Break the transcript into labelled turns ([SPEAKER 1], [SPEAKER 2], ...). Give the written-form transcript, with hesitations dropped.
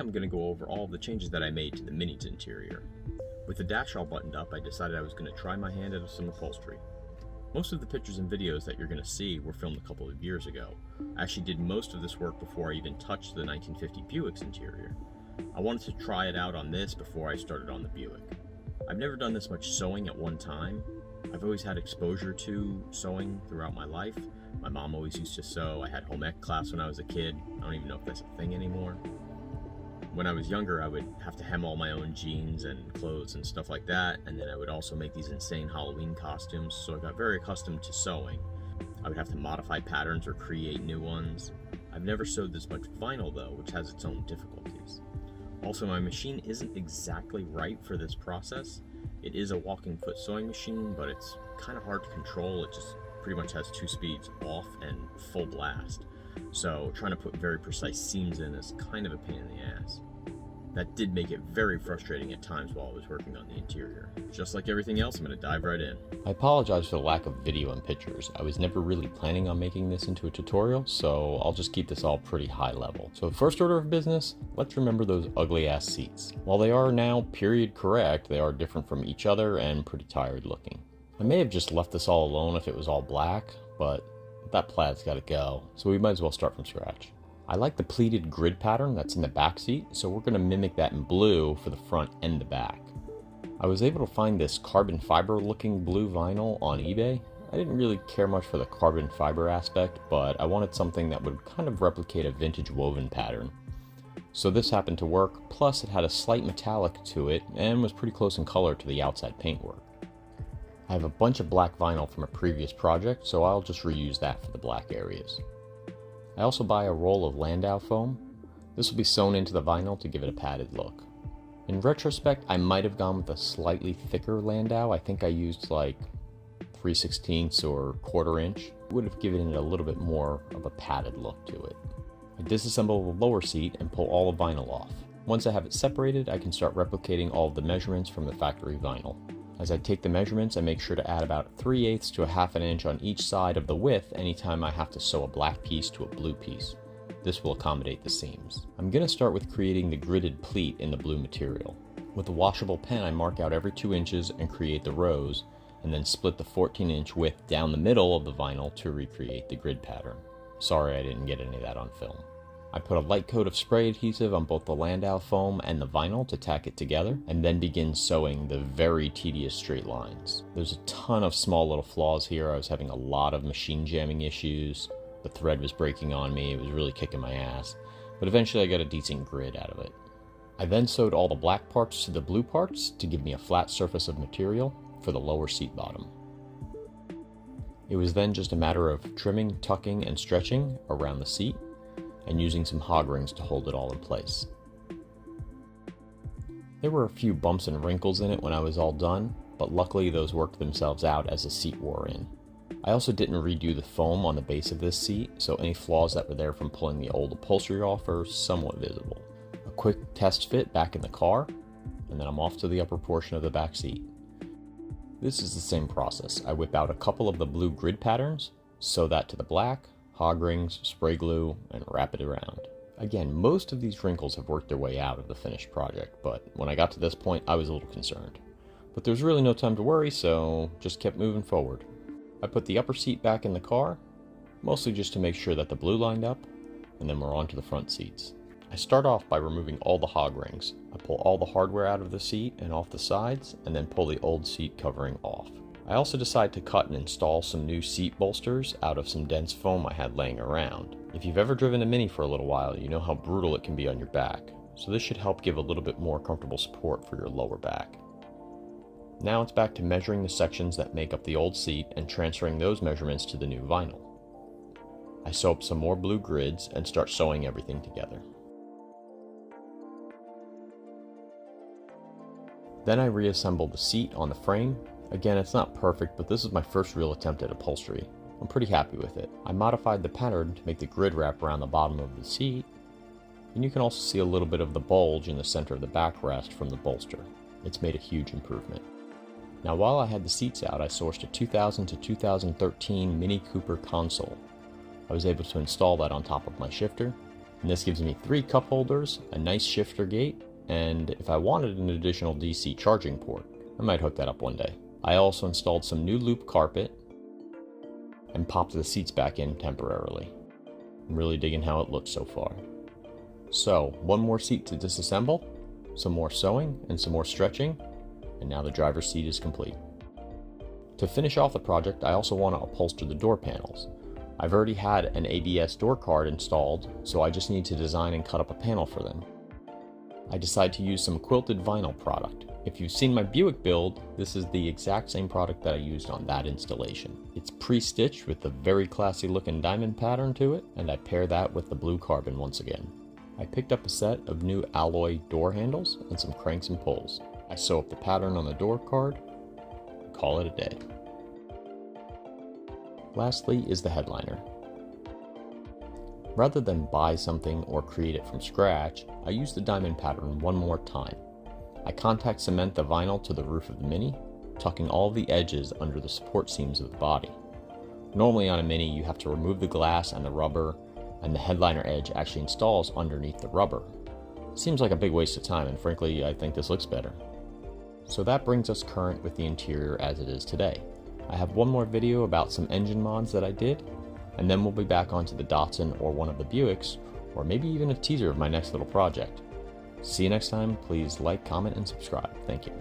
[SPEAKER 1] I'm going to go over all of the changes that I made to the Mini's interior. With the dash all buttoned up, I decided I was going to try my hand at some upholstery. Most of the pictures and videos that you're going to see were filmed a couple of years ago. I actually did most of this work before I even touched the 1950 Buick's interior. I wanted to try it out on this before I started on the Buick. I've never done this much sewing at one time. I've always had exposure to sewing throughout my life. My mom always used to sew. I had home ec class when I was a kid. I don't even know if that's a thing anymore. When I was younger, I would have to hem all my own jeans and clothes and stuff like that, and then I would also make these insane Halloween costumes, so I got very accustomed to sewing. I would have to modify patterns or create new ones. I've never sewed this much vinyl though, which has its own difficulties. Also, my machine isn't exactly right for this process. It is a walking foot sewing machine, but it's kind of hard to control. It just pretty much has 2 speeds, off and full blast. So trying to put very precise seams in is kind of a pain in the ass. That did make it very frustrating at times while I was working on the interior. Just like everything else, I'm going to dive right in.
[SPEAKER 2] I apologize for the lack of video and pictures. I was never really planning on making this into a tutorial, so I'll just keep this all pretty high level. So first order of business, let's remember those ugly ass seats. While they are now period correct, they are different from each other and pretty tired looking. I may have just left this all alone if it was all black, but that plaid's gotta go, so we might as well start from scratch. I like the pleated grid pattern that's in the back seat, so we're going to mimic that in blue for the front and the back. I was able to find this carbon fiber looking blue vinyl on eBay. I didn't really care much for the carbon fiber aspect, but I wanted something that would kind of replicate a vintage woven pattern. So this happened to work, plus it had a slight metallic to it and was pretty close in color to the outside paintwork. I have a bunch of black vinyl from a previous project, so I'll just reuse that for the black areas. I also buy a roll of Landau foam. This will be sewn into the vinyl to give it a padded look. In retrospect, I might have gone with a slightly thicker Landau. I think I used like 3/16 or 1/4 inch. It would have given it a little bit more of a padded look to it. I disassemble the lower seat and pull all the vinyl off. Once I have it separated, I can start replicating all of the measurements from the factory vinyl. As I take the measurements, I make sure to add about 3/8 to a 1/2 inch on each side of the width anytime I have to sew a black piece to a blue piece. This will accommodate the seams. I'm going to start with creating the gridded pleat in the blue material. With a washable pen, I mark out every 2 inches and create the rows, and then split the 14-inch width down the middle of the vinyl to recreate the grid pattern. Sorry I didn't get any of that on film. I put a light coat of spray adhesive on both the Landau foam and the vinyl to tack it together, and then begin sewing the very tedious straight lines. There's a ton of small little flaws here. I was having a lot of machine jamming issues. The thread was breaking on me. It was really kicking my ass. But eventually I got a decent grid out of it. I then sewed all the black parts to the blue parts to give me a flat surface of material for the lower seat bottom. It was then just a matter of trimming, tucking, and stretching around the seat, and using some hog rings to hold it all in place. There were a few bumps and wrinkles in it when I was all done, but luckily those worked themselves out as the seat wore in. I also didn't redo the foam on the base of this seat, so any flaws that were there from pulling the old upholstery off are somewhat visible. A quick test fit back in the car, and then I'm off to the upper portion of the back seat. This is the same process. I whip out a couple of the blue grid patterns, sew that to the black, hog rings, spray glue, and wrap it around. Again, most of these wrinkles have worked their way out of the finished project, but when I got to this point, I was a little concerned. But there was really no time to worry, so just kept moving forward. I put the upper seat back in the car, mostly just to make sure that the blue lined up, and then we're on to the front seats. I start off by removing all the hog rings. I pull all the hardware out of the seat and off the sides, and then pull the old seat covering off. I also decide to cut and install some new seat bolsters out of some dense foam I had laying around. If you've ever driven a Mini for a little while, you know how brutal it can be on your back, so this should help give a little bit more comfortable support for your lower back. Now it's back to measuring the sections that make up the old seat and transferring those measurements to the new vinyl. I sew up some more blue grids and start sewing everything together. Then I reassemble the seat on the frame. Again, it's not perfect, but this is my first real attempt at upholstery. I'm pretty happy with it. I modified the pattern to make the grid wrap around the bottom of the seat, and you can also see a little bit of the bulge in the center of the backrest from the bolster. It's made a huge improvement. Now while I had the seats out, I sourced a 2000 to 2013 Mini Cooper console. I was able to install that on top of my shifter, And this gives me 3 cup holders, a nice shifter gate, and if I wanted an additional DC charging port, I might hook that up one day. I also installed some new loop carpet and popped the seats back in temporarily. I'm really digging how it looks so far. So, one more seat to disassemble, some more sewing and some more stretching, and now the driver's seat is complete. To finish off the project, I also want to upholster the door panels. I've already had an ABS door card installed, so I just need to design and cut up a panel for them. I decided to use some quilted vinyl product. If you've seen my Buick build, this is the exact same product that I used on that installation. It's pre-stitched with a very classy looking diamond pattern to it, and I pair that with the blue carbon once again. I picked up a set of new alloy door handles and some cranks and pulls. I sew up the pattern on the door card, and call it a day. Lastly is the headliner. Rather than buy something or create it from scratch, I use the diamond pattern one more time. I contact cement the vinyl to the roof of the Mini, tucking all of the edges under the support seams of the body. Normally on a Mini you have to remove the glass and the rubber, and the headliner edge actually installs underneath the rubber. Seems like a big waste of time, and frankly I think this looks better. So that brings us current with the interior as it is today. I have one more video about some engine mods that I did, and then we'll be back onto the Datsun or one of the Buicks, or maybe even a teaser of my next little project. See you next time. Please like, comment, and subscribe. Thank you.